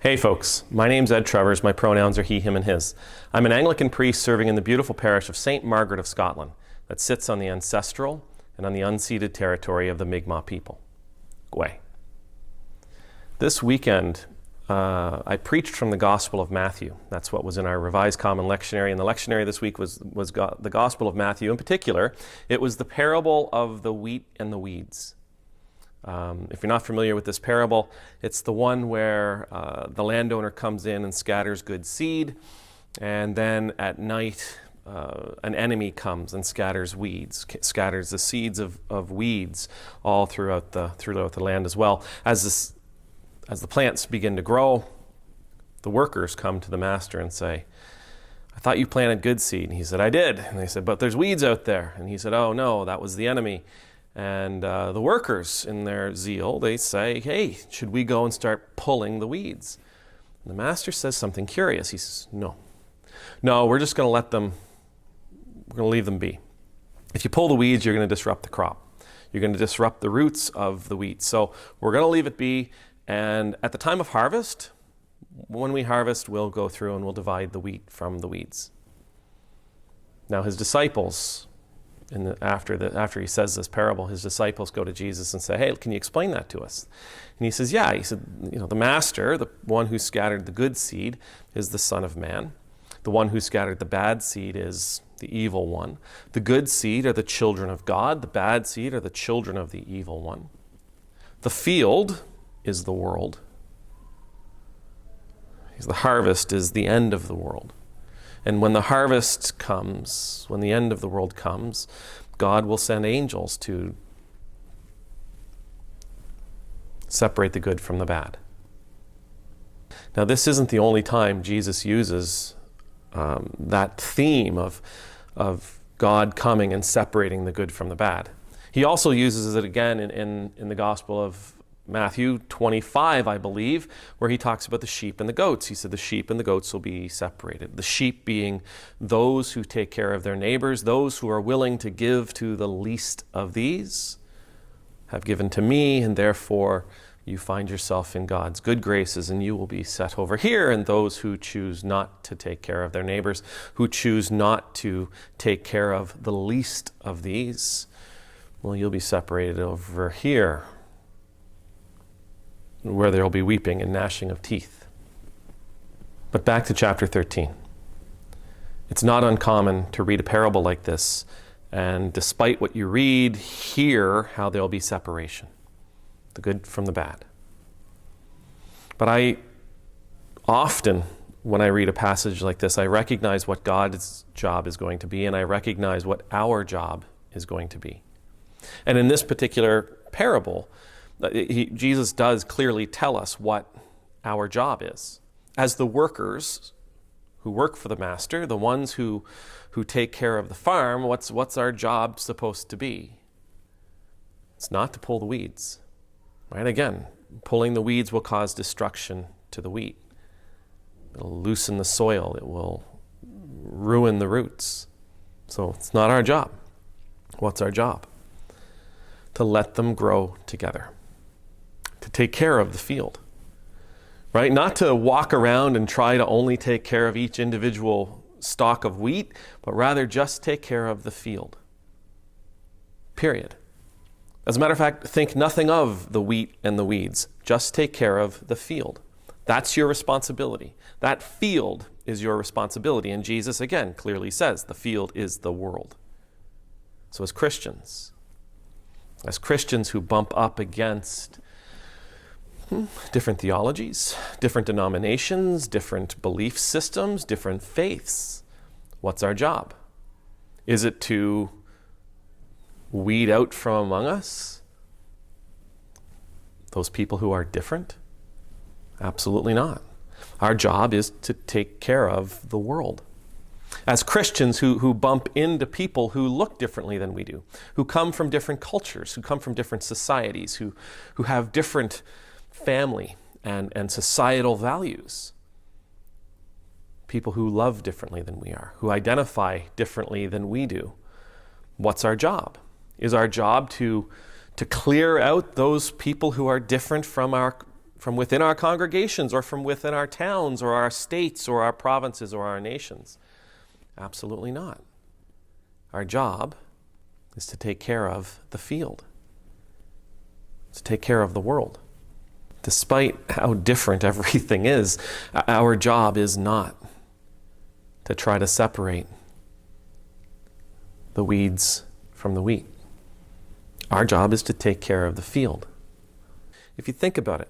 Hey folks, my name's Ed Travers. My pronouns are he, him, and his. I'm an Anglican priest serving in the beautiful parish of St. Margaret of Scotland that sits on the ancestral and on the unceded territory of the Mi'kmaq people. Gway. This weekend, I preached from the Gospel of Matthew. That's what was in our Revised Common Lectionary, and the lectionary this week was the Gospel of Matthew. In particular, it was the parable of the wheat and the weeds. If you're not familiar with this parable, it's the one where the landowner comes in and scatters good seed, and then at night an enemy comes and scatters weeds, scatters the seeds of weeds all throughout the land as well. As the plants begin to grow, the workers come to the master and say, "I thought you planted good seed." And he said, "I did." And they said, "But there's weeds out there." And he said, "Oh no, that was the enemy." And the workers, in their zeal, they say, "Hey, should we go and start pulling the weeds?" And the master says something curious. He says, No, we're just going to leave them be. If you pull the weeds, you're going to disrupt the crop. You're going to disrupt the roots of the wheat. So we're going to leave it be. And at the time of harvest, when we harvest, we'll go through and we'll divide the wheat from the weeds. Now his disciples, after he says this parable, his disciples go to Jesus and say, "Hey, can you explain that to us?" And he says, "Yeah." He said, the master, the one who scattered the good seed, is the Son of Man. The one who scattered the bad seed is the evil one. The good seed are the children of God. The bad seed are the children of the evil one. The field is the world. The harvest is the end of the world. And when the harvest comes, when the end of the world comes, God will send angels to separate the good from the bad. Now, this isn't the only time Jesus uses that theme of God coming and separating the good from the bad. He also uses it again in the Gospel of Matthew 25, I believe, where he talks about the sheep and the goats. He said the sheep and the goats will be separated. The sheep being those who take care of their neighbors, those who are willing to give to the least of these, have given to me, and therefore you find yourself in God's good graces and you will be set over here. And those who choose not to take care of their neighbors, who choose not to take care of the least of these, well, you'll be separated over here, where there will be weeping and gnashing of teeth. But back to chapter 13. It's not uncommon to read a parable like this, and despite what you read, hear how there will be separation, the good from the bad. But I often, when I read a passage like this, I recognize what God's job is going to be, and I recognize what our job is going to be. And in this particular parable, Jesus does clearly tell us what our job is. As the workers who work for the master, the ones who take care of the farm, what's our job supposed to be? It's not to pull the weeds. Right? Again, pulling the weeds will cause destruction to the wheat. It'll loosen the soil. It will ruin the roots. So it's not our job. What's our job? To let them grow together. To take care of the field, right? Not to walk around and try to only take care of each individual stalk of wheat, but rather just take care of the field. Period. As a matter of fact, think nothing of the wheat and the weeds. Just take care of the field. That's your responsibility. That field is your responsibility. And Jesus, again, clearly says the field is the world. So as Christians who bump up against different theologies, different denominations, different belief systems, different faiths, what's our job? Is it to weed out from among us those people who are different? Absolutely not. Our job is to take care of the world. As Christians who bump into people who look differently than we do, who come from different cultures, who come from different societies, who have different family and societal values, people who love differently than we are, who identify differently than we do, what's our job? Is our job to clear out those people who are different from our from within our congregations or from within our towns or our states or our provinces or our nations? Absolutely not. Our job is to take care of the field, to take care of the world. Despite how different everything is, our job is not to try to separate the weeds from the wheat. Our job is to take care of the field. If you think about it,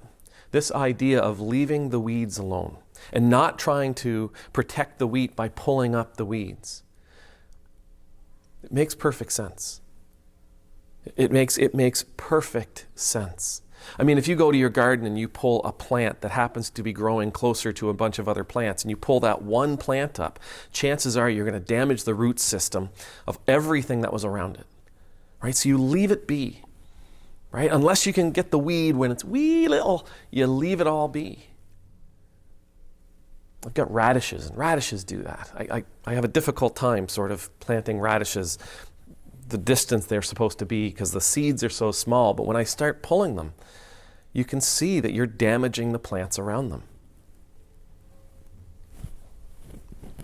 this idea of leaving the weeds alone and not trying to protect the wheat by pulling up the weeds, it makes perfect sense. It makes perfect sense. I mean, if you go to your garden and you pull a plant that happens to be growing closer to a bunch of other plants and you pull that one plant up, chances are you're going to damage the root system of everything that was around it, right? So you leave it be, right? Unless you can get the weed when it's wee little, you leave it all be. I've got radishes, and radishes do that. I have a difficult time sort of planting radishes the distance they're supposed to be because the seeds are so small, but when I start pulling them, you can see that you're damaging the plants around them.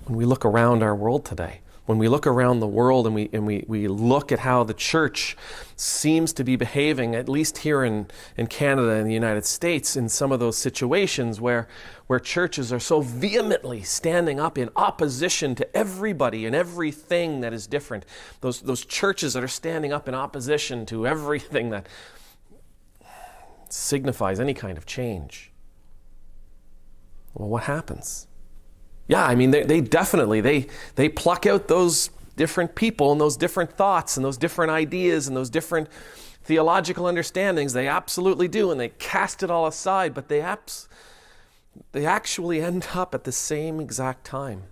When we look around our world today, when we look around the world and we look at how the church seems to be behaving, at least here in Canada and the United States, in some of those situations where churches are so vehemently standing up in opposition to everybody and everything that is different, those churches that are standing up in opposition to everything that signifies any kind of change, well, what happens? Yeah, I mean, they definitely, they pluck out those different people and those different thoughts and those different ideas and those different theological understandings. They absolutely do, and they cast it all aside, but they actually end up at the same exact time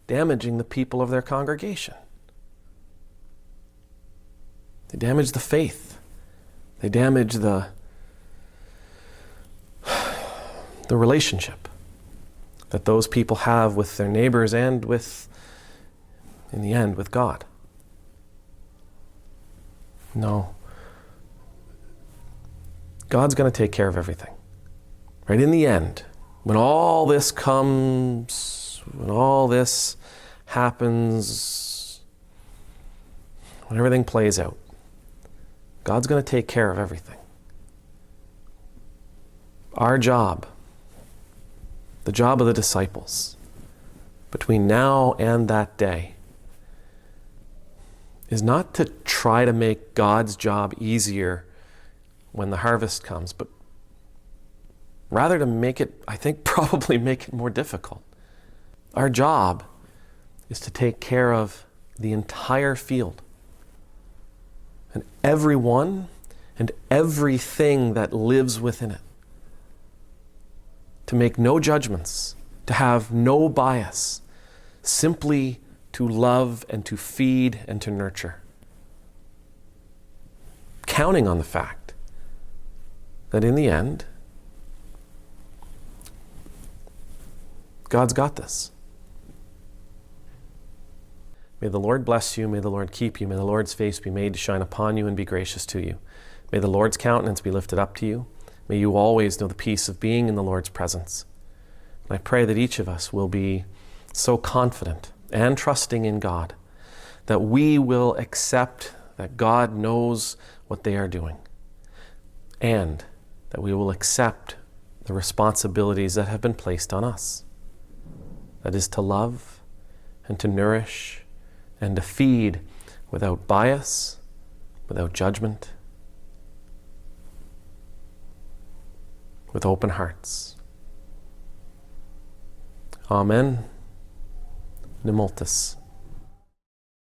damaging the people of their congregation. They damage the faith. They damage the relationship that those people have with their neighbors and in the end, with God. No. God's going to take care of everything. Right? In the end, when all this comes, when all this happens, when everything plays out, God's going to take care of everything. Our job, the job of the disciples, between now and that day, is not to try to make God's job easier when the harvest comes, but rather to make it, I think, probably make it more difficult. Our job is to take care of the entire field and everyone and everything that lives within it. To make no judgments, to have no bias, simply to love and to feed and to nurture. Counting on the fact that in the end, God's got this. May the Lord bless you, may the Lord keep you, may the Lord's face be made to shine upon you and be gracious to you. May the Lord's countenance be lifted up to you. May you always know the peace of being in the Lord's presence. And I pray that each of us will be so confident and trusting in God that we will accept that God knows what they are doing, and that we will accept the responsibilities that have been placed on us. That is to love and to nourish and to feed without bias, without judgment, with open hearts. Amen. Nemultus.